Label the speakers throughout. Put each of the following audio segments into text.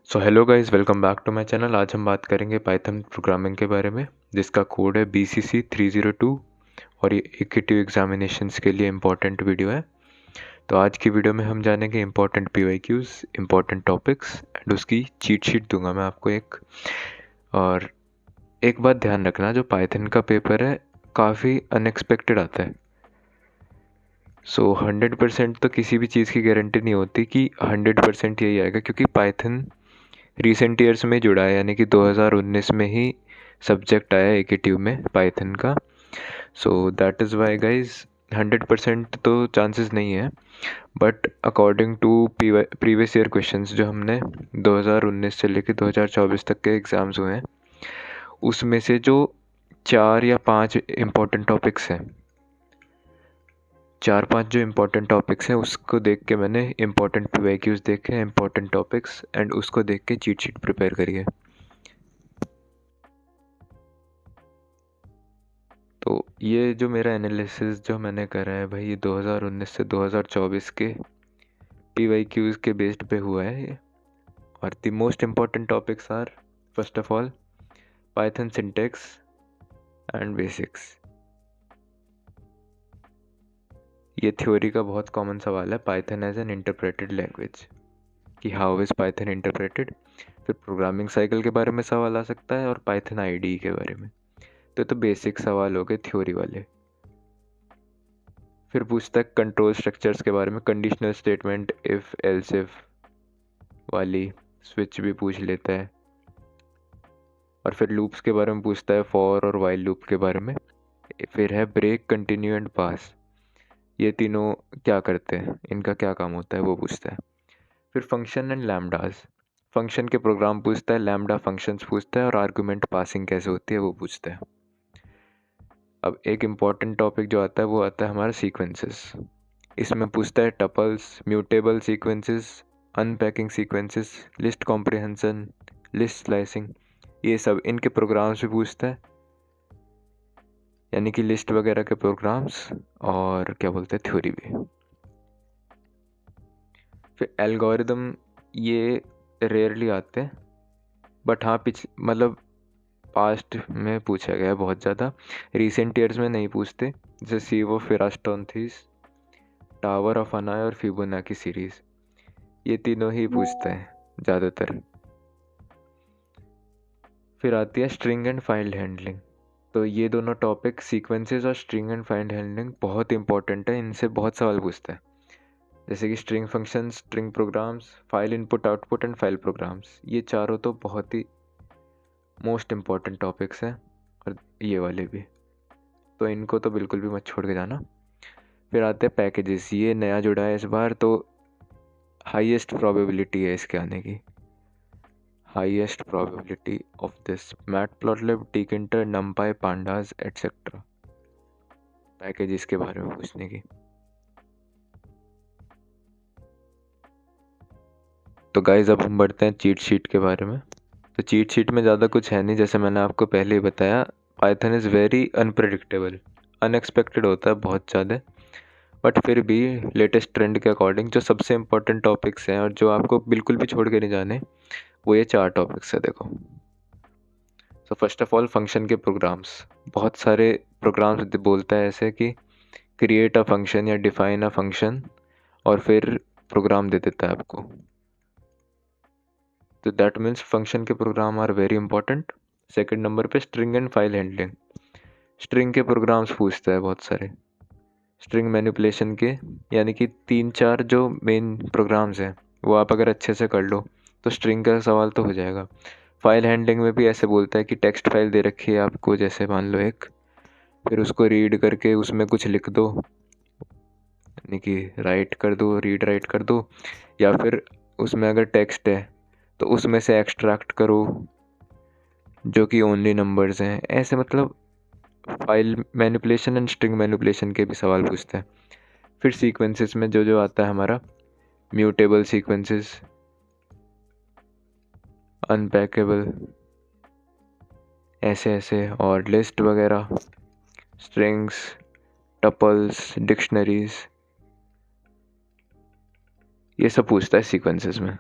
Speaker 1: So hello guys, welcome back to my channel. आज हम बात करेंगे पाइथन प्रोग्रामिंग के बारे में, जिसका कोड है BCC302 और ये एकेटिव एग्जामिनेशंस के लिए इम्पोर्टेंट वीडियो है। तो आज की वीडियो में हम जानेंगे important PYQs, important topics and उसकी चीट शीट दूंगा मैं आपको एक। और एक बात ध्यान रखना, जो पाइथन का पेपर है काफ़ी अनएक्सपेक्टेड आता है। 100% तो किसी भी चीज़ की गारंटी नहीं होती कि 100% यही आएगा, क्योंकि पाइथन रिसेंट ईयर्स में जुड़ा है, यानी कि 2019 में ही सब्जेक्ट आया एकेटिव में पाइथन का। So that is why guys 100% तो चांसेस नहीं है, but according to previous year questions जो हमने 2019 से लेकर 2024 तक के एग्ज़ाम्स हुए हैं, उसमें से जो 4 या 5 इम्पोर्टेंट टॉपिक्स हैं, 4-5 जो इम्पोर्टेंट टॉपिक्स हैं, उसको देख के मैंने इम्पोर्टेंट PYQs देखे हैं, इम्पोर्टेंट टॉपिक्स, एंड उसको देख के चीट शीट प्रिपेयर करिए। तो ये जो मेरा एनालिसिस जो मैंने करा है भाई, ये 2019 से 2024 के PYQs के बेस्ड पे हुआ है ये। और the most important topics are, first of all, Python syntax and basics. ये थ्योरी का बहुत कॉमन सवाल है, Python as an interpreted language, कि हाउ इज़ पाइथन इंटरप्रेटेड। फिर प्रोग्रामिंग साइकिल के बारे में सवाल आ सकता है और पाइथन IDE के बारे में। तो बेसिक सवाल हो गए थ्योरी वाले। फिर पूछता है कंट्रोल स्ट्रक्चर्स के बारे में, conditional statement, if else if वाली, स्विच भी पूछ लेता है। और फिर लूप्स के बारे में पूछता है, फॉर और वाइल लूप के बारे में। फिर है ब्रेक, कंटिन्यू एंड पास, ये तीनों क्या करते हैं, इनका क्या काम होता है, वो पूछता है। फिर फंक्शन एंड लैम्डास, फंक्शन के प्रोग्राम पूछता है, लैम्डा फंक्शंस पूछता है, और आर्गुमेंट पासिंग कैसे होती है वो पूछता है। अब एक इम्पॉर्टेंट टॉपिक जो आता है वो आता है हमारा सीक्वेंसेस। इसमें पूछता है tuples, mutable sequences, unpacking sequences, list comprehension, list slicing, ये सब इनके प्रोग्राम्स भी पूछता है, यानी कि लिस्ट वगैरह के प्रोग्राम्स, और क्या बोलते हैं, थ्योरी भी। फिर एल्गोरिदम, ये रेयरली आते हैं, बट हाँ मतलब पास्ट में पूछा गया है बहुत ज़्यादा, रिसेंट ईयर्स में नहीं पूछते। जैसे सीवो, फिरास्टोन्थिस, टावर ऑफ अनाय और फिबोनाची सीरीज़, ये तीनों ही पूछते हैं ज़्यादातर। फिर आती है स्ट्रिंग एंड फाइल हैंडलिंग। तो ये दोनों टॉपिक, सीक्वेंसेस और स्ट्रिंग एंड फाइल हैंडलिंग, बहुत इंपॉर्टेंट है, इनसे बहुत सवाल पूछता है। जैसे कि string function, string programs, file input output and file programs, ये चारों तो बहुत ही मोस्ट इम्पॉर्टेंट टॉपिक्स हैं, और ये वाले भी, तो इनको तो बिल्कुल भी मत छोड़ के जाना। फिर आते हैं पैकेजेस, ये नया जुड़ा है इस बार, तो हाईएस्ट प्रोबेबिलिटी है इसके आने की, highest probability of this matplotlib, tkinter, numpy, pandas etcetera, packages के बारे में पूछने की। तो गाइज अब हम बढ़ते हैं चीट शीट के बारे में। तो चीट शीट में ज़्यादा कुछ है नहीं, जैसे मैंने आपको पहले ही बताया, Python is very unpredictable, unexpected होता है बहुत ज़्यादा, बट फिर भी लेटेस्ट ट्रेंड के अकॉर्डिंग जो सबसे इम्पोर्टेंट टॉपिक्स हैं और जो आपको बिल्कुल भी छोड़ के नहीं जाने, वो ये 4 टॉपिक्स है। देखो, so first of all, function के प्रोग्राम्स, बहुत सारे प्रोग्राम्स बोलता है ऐसे कि क्रिएट अ फंक्शन या डिफाइन अ फंक्शन, और फिर प्रोग्राम दे देता है आपको। तो दैट मीन्स फंक्शन के program are very important. Second number पे string and file handling, string के प्रोग्राम्स पूछता है बहुत सारे, स्ट्रिंग मैनिपुलेशन के, यानी कि 3-4 जो मेन प्रोग्राम्स हैं वो आप अगर अच्छे से कर लो तो स्ट्रिंग का सवाल तो हो जाएगा। फाइल हैंडलिंग में भी ऐसे बोलता है कि टेक्स्ट फाइल दे रखी है आपको, जैसे मान लो एक, फिर उसको रीड करके उसमें कुछ लिख दो, यानी कि राइट कर दो, रीड राइट कर दो, या फिर उसमें अगर टेक्स्ट है तो उसमें से एक्सट्रैक्ट करो जो कि ओनली नंबर्स हैं, ऐसे मतलब file manipulation and string manipulation के भी सवाल पूछते हैं। फिर सीक्वेंसेस में जो जो आता है हमारा, म्यूटेबल सीक्वेंसेस, अनपैकेबल, ऐसे ऐसे, और लिस्ट वगैरह, स्ट्रिंग्स, टपल्स, डिक्शनरीज, ये सब पूछता है सीक्वेंसेस में।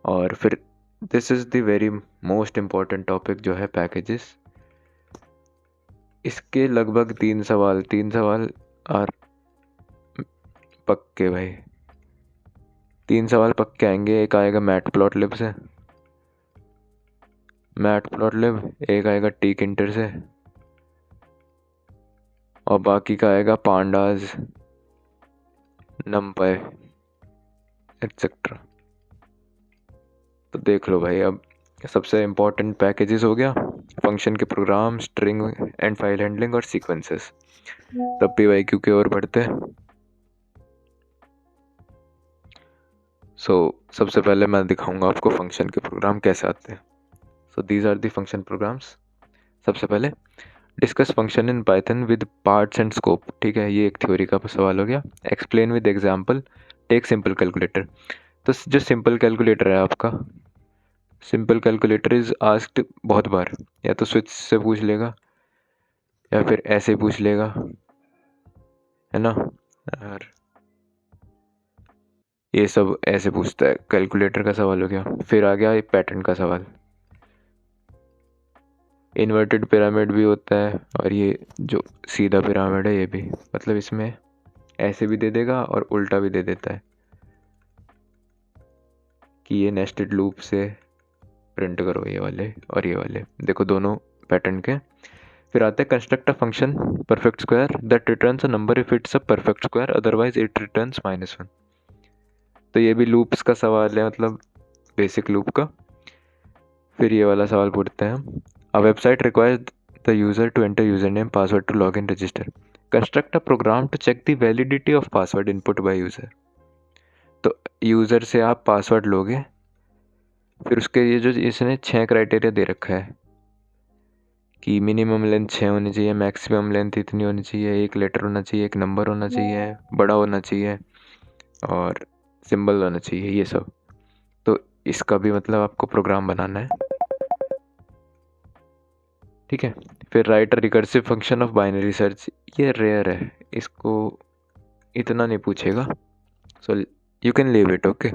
Speaker 1: और फिर this is the very most important topic जो है पैकेजेस। इसके लगभग तीन सवाल और पक्के भाई, 3 सवाल पक्के आएंगे। एक आएगा मैटप्लॉटलिब से, एक आएगा टीकिंटर से, और बाकी का आएगा पांडाज, नमपाई एक्सेट्रा। तो देख लो भाई, अब सबसे इम्पोर्टेंट पैकेजेस हो गया, फंक्शन के program, string and file handling और सीक्वेंसेस। तब PYQ की ओर बढ़ते हैं। सबसे पहले मैं दिखाऊंगा आपको फंक्शन के प्रोग्राम कैसे आते हैं। These are the function programs. सबसे पहले discuss function in Python with parts and scope. ठीक है, ये एक थ्योरी का सवाल हो गया। Explain with example, take simple calculator. तो जो सिंपल कैलकुलेटर है आपका, सिंपल कैलकुलेटर इज आस्क्ड बहुत बार, या तो स्विच से पूछ लेगा या फिर ऐसे पूछ लेगा, है ना। और ये सब ऐसे पूछता है, कैलकुलेटर का सवाल हो गया। फिर आ गया पैटर्न का सवाल। इन्वर्टेड पिरामिड भी होता है, और ये जो सीधा पिरामिड है ये भी, मतलब इसमें ऐसे भी दे देगा और उल्टा भी दे देता है कि ये नेस्टेड लूप से प्रिंट करो ये वाले और ये वाले, देखो दोनों पैटर्न के। फिर आते हैं construct a function perfect square that returns a number if it's a perfect square, otherwise it returns -1। तो ये भी लूप्स का सवाल है, मतलब बेसिक लूप का। फिर ये वाला सवाल पूछते हैं हम, a website requires the user to enter user name password to log in register, construct a program to check the validity of password input by user. तो यूजर से आप पासवर्ड लोगे, फिर उसके ये जो इसने 6 क्राइटेरिया दे रखा है कि मिनिमम लेंथ 6 होनी चाहिए, मैक्सिमम लेंथ इतनी होनी चाहिए, एक लेटर होना चाहिए, एक नंबर होना चाहिए, बड़ा होना चाहिए, और सिंबल होना चाहिए, ये सब। तो इसका भी मतलब आपको प्रोग्राम बनाना है। ठीक है। फिर write a recursive function of binary search, ये रेयर है, इसको इतना नहीं पूछेगा, so you can leave it. Okay.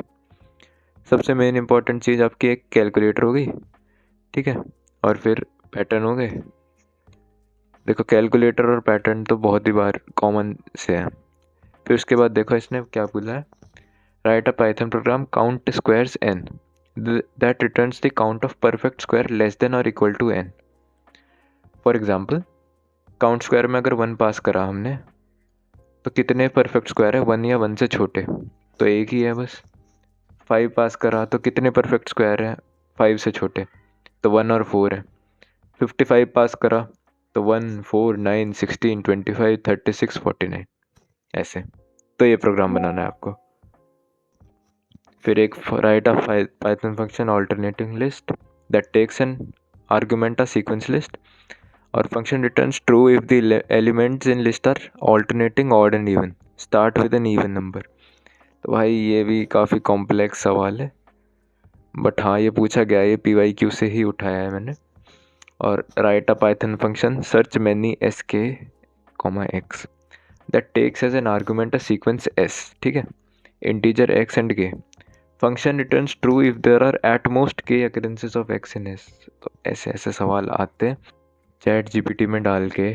Speaker 1: सबसे मेन इंपॉर्टेंट चीज़ आपकी एक कैलकुलेटर हो गई, ठीक है, और फिर पैटर्न हो गए। देखो कैलकुलेटर और पैटर्न तो बहुत ही बार कॉमन से है। फिर उसके बाद देखो इसने क्या बोला है, right a Python program count squares n that returns the count of perfect square less than or equal to n। For example, count square में अगर 1 पास करा हमने, तो कितने परफेक्ट स्क्वायर है, 1 या 1 से छोटे, तो एक ही है बस। 5 पास करा तो कितने परफेक्ट स्क्वायर हैं, 5 से छोटे, तो 1 और 4 है। 55 पास करा तो 1, 4, 9, 16, 25, 36, 49, ऐसे। तो ये प्रोग्राम बनाना है आपको। फिर एक write of Python function alternating list that takes an argument a sequence list, और function returns true if the elements in list are alternating odd and even, start with an even number. तो भाई ये भी काफ़ी complex सवाल है, but हाँ ये पूछा गया, ये PYQ से ही उठाया है मैंने। और write a Python function search many SK, x that takes as an argument a sequence S, ठीक है, integer x and k। Function returns true if there are at most k occurrences of x in S। तो ऐसे ऐसे सवाल आते हैं। ChatGPT में डाल के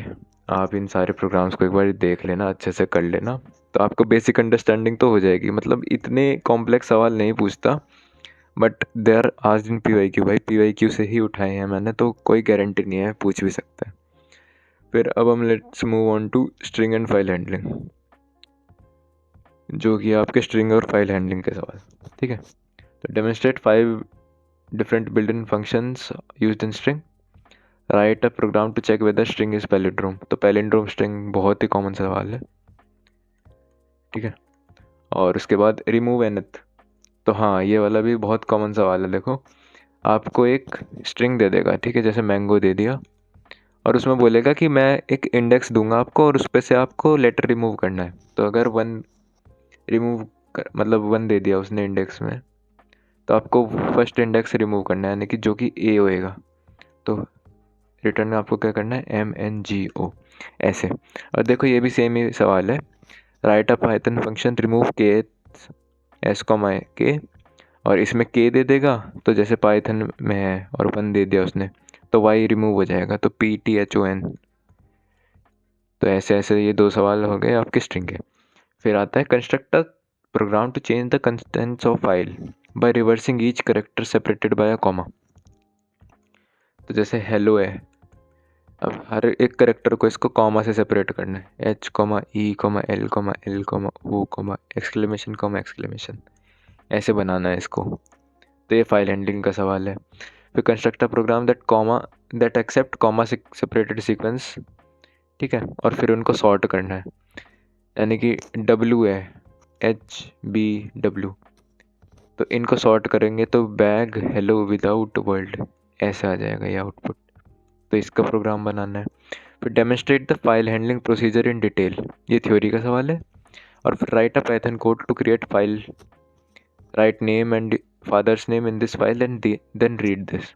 Speaker 1: आप इन सारे प्रोग्राम्स को एक बार देख लेना, अच्छे से कर लेना, तो आपको बेसिक अंडरस्टैंडिंग तो हो जाएगी। मतलब इतने कॉम्प्लेक्स सवाल नहीं पूछता, but they are asked in PYQ। भाई PYQ से ही उठाए हैं मैंने, तो कोई गारंटी नहीं है, पूछ भी सकता है। फिर अब हम let's move on to string and file handling, जो कि आपके स्ट्रिंग और फाइल हैंडलिंग के सवाल, ठीक है। तो demonstrate 5 different built in functions used in string, write a program to check whether string is palindrome. तो पैलिंड्रोम स्ट्रिंग बहुत ही कॉमन सवाल है, ठीक है। और उसके बाद रिमूव एनथ, तो हाँ ये वाला भी बहुत कॉमन सवाल है। देखो आपको एक स्ट्रिंग दे देगा, ठीक है, जैसे मैंगो दे दिया, और उसमें बोलेगा कि मैं एक इंडेक्स दूंगा आपको और उस पर से आपको लेटर रिमूव करना है। तो अगर 1 रिमूव मतलब 1 दे दिया उसने इंडेक्स में, तो आपको फर्स्ट इंडेक्स रिमूव करना है, यानी कि जो कि A होएगा। तो रिटर्न में आपको क्या करना है, MNGO, ऐसे। और देखो ये भी सेम ही सवाल है, right a Python function remove k S, k और इसमें k दे देगा, तो जैसे पाइथन में है और 1 दे दिया उसने, तो y रिमूव हो जाएगा, तो PTHON। तो ऐसे ऐसे ये 2 सवाल हो गए आपके स्ट्रिंग के। फिर आता है construct a program to change the contents of file by reversing each character separated by a comma. तो जैसे हेलो है, अब हर एक कैरेक्टर को इसको कॉमा से सेपरेट करना है, H E L L O exclamation, ऐसे बनाना है इसको। तो ये फाइल हैंडलिंग का सवाल है। फिर construct a program that accept comma separated sequence, ठीक है, और फिर उनको सॉर्ट करना है, यानी कि W है HBW, तो इनको सॉर्ट करेंगे तो बैग हेलो विदाउट वर्ल्ड ऐसे आ जाएगा ये आउटपुट। तो इसका प्रोग्राम बनाना है। फिर demonstrate the file handling procedure in detail, ये थ्योरी का सवाल है। और फिर write a Python code to create file, write name and father's name in this file and then read this.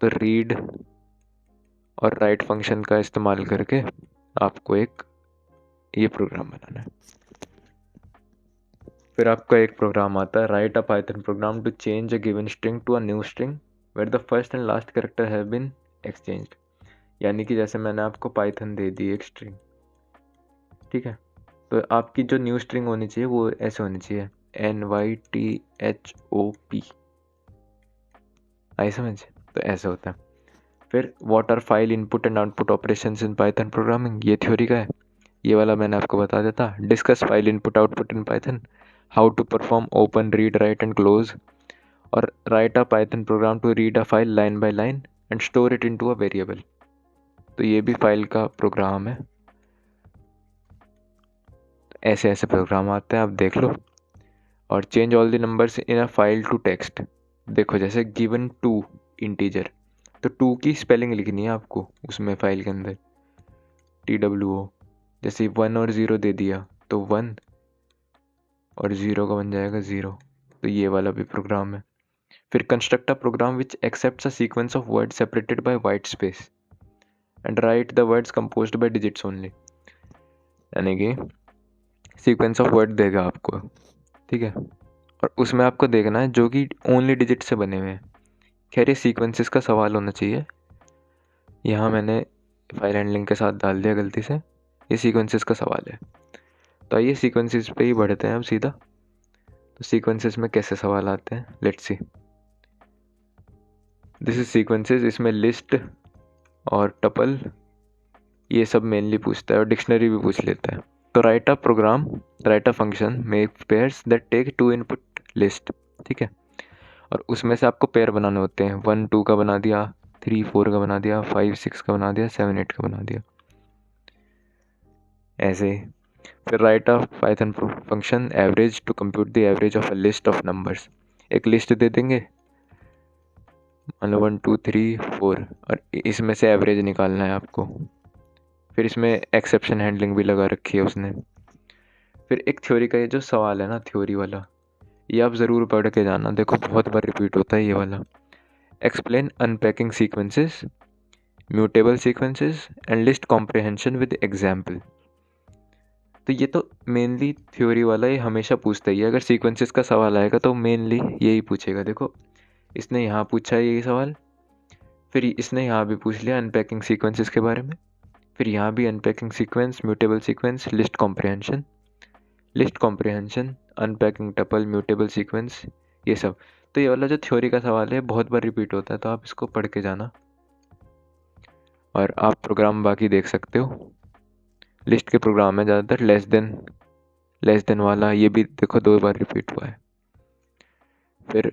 Speaker 1: तो रीड और राइट फंक्शन का इस्तेमाल करके आपको एक ये प्रोग्राम बनाना है। फिर आपका एक प्रोग्राम आता है, right a Python program to change a given string to a new string where the first and last character have been exchanged. यानी कि जैसे मैंने आपको पाइथन दे दी एक स्ट्रिंग, ठीक है, तो आपकी जो न्यू स्ट्रिंग होनी चाहिए वो ऐसे होनी चाहिए NYTHOP, आई समझ? तो ऐसे होता है। फिर what are file input and output operations in Python programming, ये थ्योरी का है, ये वाला मैंने आपको बता देता। Discuss file input output in Python, how to perform open read write and close, और write a Python program to read a file line by line and store it into a variable. तो ये भी file का programme है। ऐसे ऐसे programme आते हैं, आप देख लो। और change all the numbers in a file to text, देखो जैसे गिवन 2 इंटीजर, तो 2 की स्पेलिंग लिखनी है आपको उसमें फाइल के अंदर, TWO। जैसे 1 और 0 दे दिया तो 1 और 0 का बन जाएगा 0। तो ये वाला भी प्रोग्राम है। फिर construct a program which accepts a sequence of word separated by white space and write the words composed by digits only, यानी कि सीक्वेंस ऑफ वर्ड देगा आपको, ठीक है, और उसमें आपको देखना है जो कि ओनली डिजिट से बने हुए हैं। खैर ये सीक्वेंसेस का सवाल होना चाहिए, यहाँ मैंने फाइल हैंडलिंग के साथ डाल दिया गलती से, ये सीक्वेंसेस का सवाल है। तो आइए सीक्वेंसेस पे ही बढ़ते हैं अब सीधा। तो सीक्वेंसेस में कैसे सवाल आते हैं, let's see. This is sequences, इसमें लिस्ट और टपल ये सब मेनली पूछता है, और डिक्शनरी भी पूछ लेता है। तो write a program, write a function make pairs that take 2 input list, ठीक है, और उसमें से आपको पेयर बनाने होते हैं। 1 2 का बना दिया, 3 4 का बना दिया, 5 6 का बना दिया, 7 8 का बना दिया, ऐसे ही। फिर write a Python function average to compute the average of a list of numbers, एक लिस्ट दे देंगे, मान लो 1 2 3 4, और इसमें से एवरेज निकालना है आपको। फिर इसमें एक्सेप्शन हैंडलिंग भी लगा रखी है उसने। फिर एक थ्योरी का ये जो सवाल है ना, थ्योरी वाला, ये आप ज़रूर पढ़ के जाना, देखो बहुत बार रिपीट होता है ये वाला। Explain unpacking sequences, mutable sequences and list comprehension with example. तो ये तो मेनली थ्योरी वाला ये हमेशा पूछता ही है, अगर सीक्वेंसेस का सवाल आएगा तो मेनली यही पूछेगा। देखो इसने यहाँ पूछा है यही सवाल, फिर इसने यहाँ भी पूछ लिया अनपैकिंग सीक्वेंसेस के बारे में, फिर यहाँ भी unpacking sequence, mutable sequence, list comprehension, unpacking tuple, mutable sequence, ये सब। तो ये वाला जो थ्योरी का सवाल है बहुत बार रिपीट होता है, तो आप इसको पढ़ के जाना, और आप प्रोग्राम बाकी देख सकते हो। लिस्ट के प्रोग्राम है ज़्यादातर, लेस देन वाला ये भी देखो 2 बार रिपीट हुआ है। फिर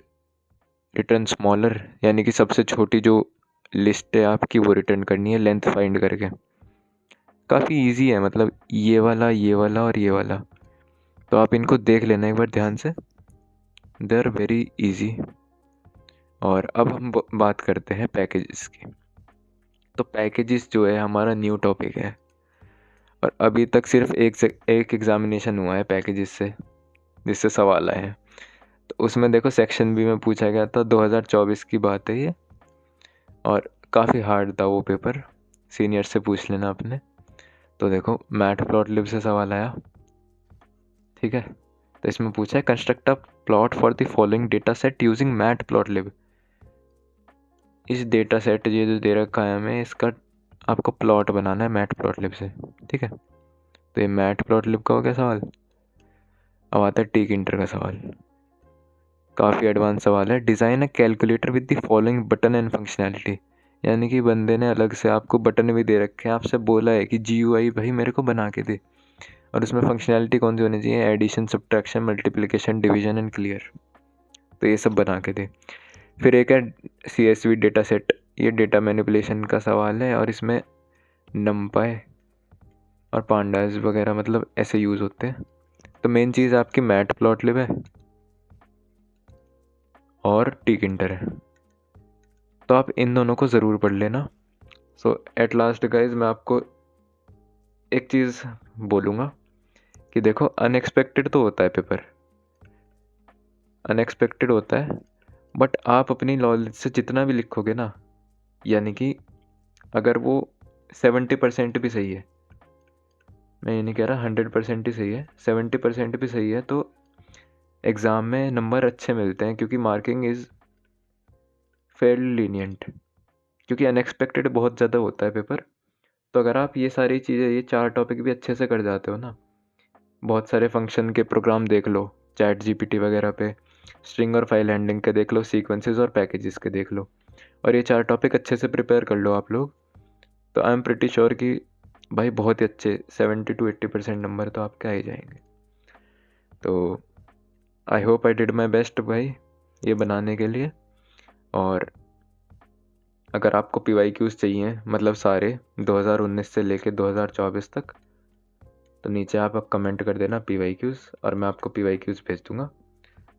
Speaker 1: रिटर्न स्मॉलर, यानी कि सबसे छोटी जो लिस्ट है आपकी वो रिटर्न करनी है लेंथ फाइंड करके। काफ़ी इजी है, मतलब ये वाला और ये वाला, तो आप इनको देख लेना एक बार ध्यान से, दे आर वेरी इजी। और अब हम बात करते हैं पैकेजेस की। तो पैकेजेस जो है हमारा न्यू टॉपिक है, और अभी तक सिर्फ एक एग्जामिनेशन हुआ है पैकेजेस से जिससे सवाल आए हैं। तो उसमें देखो सेक्शन बी में पूछा गया था, 2024 की बात है ये, और काफ़ी हार्ड था वो पेपर, सीनियर से पूछ लेना अपने। तो देखो मैटप्लॉटलिब से सवाल आया, ठीक है, तो इसमें पूछा है construct a plot for the following data set using matplotlib. इस डेटा सेट ये जो दे रखा है हमें, इसका आपको प्लॉट बनाना है मैटप्लॉटलिब से, ठीक है। तो ये मैटप्लॉटलिब का हो गया सवाल। अब आता है टिकिंटर का सवाल, काफ़ी एडवांस सवाल है। Design a calculator with the following button and functionality. यानी कि बंदे ने अलग से आपको बटन भी दे रखे हैं, आपसे बोला है कि GUI भाई मेरे को बना के दे, और उसमें फंक्शनैलिटी कौन सी होनी चाहिए, addition, subtraction, multiplication, division and clear. तो ये सब बना के दे। फिर एक है CSV डेटा सेट, ये डेटा मैनिपुलेशन का सवाल है, और इसमें नमपाई और पांडास वगैरह मतलब ऐसे यूज़ होते हैं। तो मेन चीज़ आपकी मैटप्लॉटलिब है और टिकिंटर है, तो आप इन दोनों को ज़रूर पढ़ लेना। सो एट लास्ट गाइज मैं आपको एक चीज़ बोलूँगा कि देखो, अनएक्सपेक्टेड तो होता है पेपर, अनएक्सपेक्टेड होता है, बट आप अपनी नॉलेज से जितना भी लिखोगे ना, यानी कि अगर वो 70% भी सही है, मैं ये नहीं कह रहा 100% ही सही है, 70% भी सही है, तो एग्ज़ाम में नंबर अच्छे मिलते हैं, क्योंकि मार्किंग इज़ फेयरली लीनियंट, क्योंकि अनएक्सपेक्टेड बहुत ज़्यादा होता है पेपर। तो अगर आप ये सारी चीज़ें, ये 4 टॉपिक भी अच्छे से कर जाते हो ना, बहुत सारे फंक्शन के प्रोग्राम देख लो चैट GPT वगैरह पे, स्ट्रिंग और फाइल हैंडलिंग के देख लो, सीक्वेंसेस और पैकेजेस के देख लो, और ये 4 टॉपिक अच्छे से प्रिपेयर कर लो आप लोग, तो आई एम प्रिटी श्योर कि भाई बहुत ही अच्छे 70 to 80% नंबर तो आपके आ ही जाएंगे। तो I hope I did my best भाई ये बनाने के लिए। और अगर आपको PYQs चाहिए, मतलब सारे 2019 से लेके 2024 तक, तो नीचे आप कमेंट कर देना PYQs, और मैं आपको PYQs भेज दूंगा।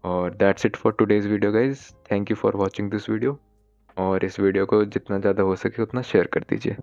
Speaker 1: और that's it for today's video guys, thank you for watching this video, और इस वीडियो को जितना ज़्यादा हो सके उतना शेयर कर दीजिए।